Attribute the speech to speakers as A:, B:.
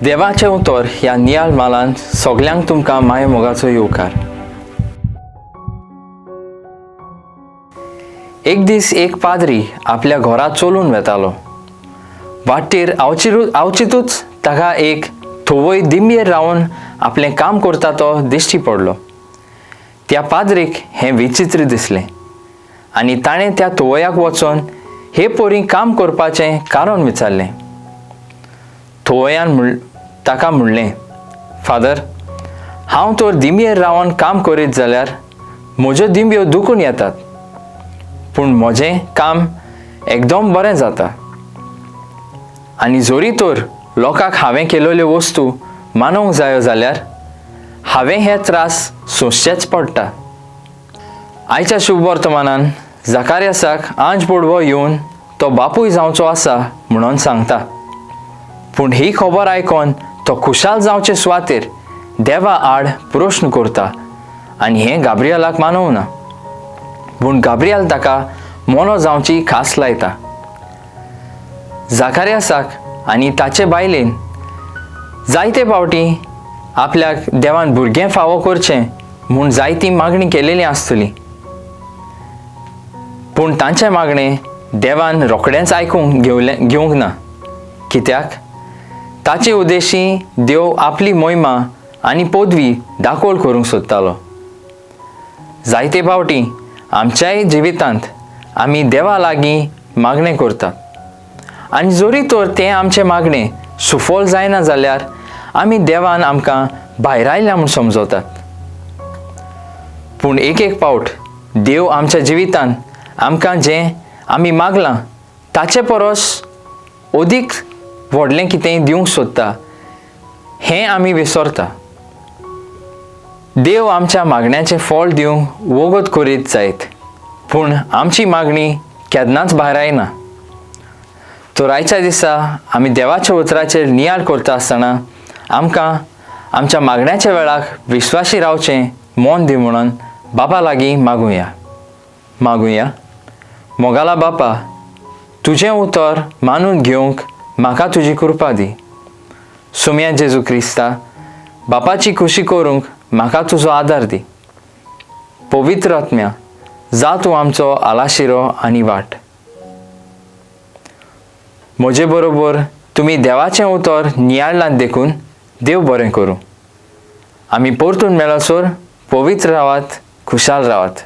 A: देवाचें उतर ह्या नियाळ मालान सगल्यांक तुमकां माये मोगाचो येवकार. एक दीस एक पाद्री आपल्या घरा चलून वेतालो. वाटेर आवचितूच ताका एक थोवय दिम्येर रावन आपलें काम करता तो दिश्टी पडलो. त्या पाद्रीक हें विचित्र दिसलें आनी ताणें त्या थोवयाक वचून हे पोरी काम करपाचें कारण विचारलें. थोवयान ताका म्हणलें, फादर, हांव तर दिम्येर रावन काम करीत जाल्यार म्हज्यो दिम्यो दुखून येतात, पूण म्हजें काम एकदम बरें जाता. आनी जरी तर लोकांक हांवें केलेल्यो वस्तू मानूंक जायो जाल्यार हांवें हे त्रास सोंसचेच पडटा. आयच्या शुभ वर्तमानान जाकार्यासाक आंज पडवो येवन तो बापूय जावचो आसा म्हणून सांगता. पूण ही खबर आयकून तो खुशाल जावचे सुवातेर देवा आड प्रश्न करता आनी हें गाब्रियलाक मानवना. पूण गाब्रियल ताका मोनो जावची खास लायता. जाकार्यासाक आनी ताचे बायलेन जायते फावटी आपल्याक देवान भुरगें फावो करचें म्हूण जायती मागणी केलेली आसतली, पूण तांचें मागणें देवान रोखडेंच आयकूंक घेवंक ना. कित्याक ताचे उद्देशी देव आपली मोहिमा आनी पदवी दाखोल करूंक सोदतालो. जायते फावटी आमच्याय जिवितांत आमी देवा लागीं मागणें करतात आनी जरी तर तें आमचें मागणें सुफल जायना जाल्यार आमी देवान आमकां भायर आयल्या म्हूण समजतात. पूण एक फावट देव आमच्या जिवितांत आमकां जें आमी मागलां ताचे परस अदीक व्हडलें कितेंय दिवंक सोदता हें आमी विसरता. देव आमच्या मागण्याचें फळ दिवंक वगत करीत जायत, पूण आमची मागणी केन्नाच भायर आयना. तर आयच्या दिसा आमी देवाच्या उतराचेर नियाळ करता आसतना आमकां आमच्या मागण्याच्या वेळाक विश्वासी रावचें मोन दी म्हणून बापा लागीं मागुया. मोगाला बापा, तुजें उतर मानून घेवंक म्हाका तुजी कृपा दी. सुम्या जेजू क्रिस्ता, बापाची खुशी करूंक म्हाका तुजो आदार दी. पवित्र आत्म्या, जा तूं आमचो आलाशिरो आनी वाट. म्हजे बरोबर तुमी देवाचें उतर नियाळांत देखून देव बरें करूं. आमी परतून मेळसर पवित्र रावात, खुशाल रावात.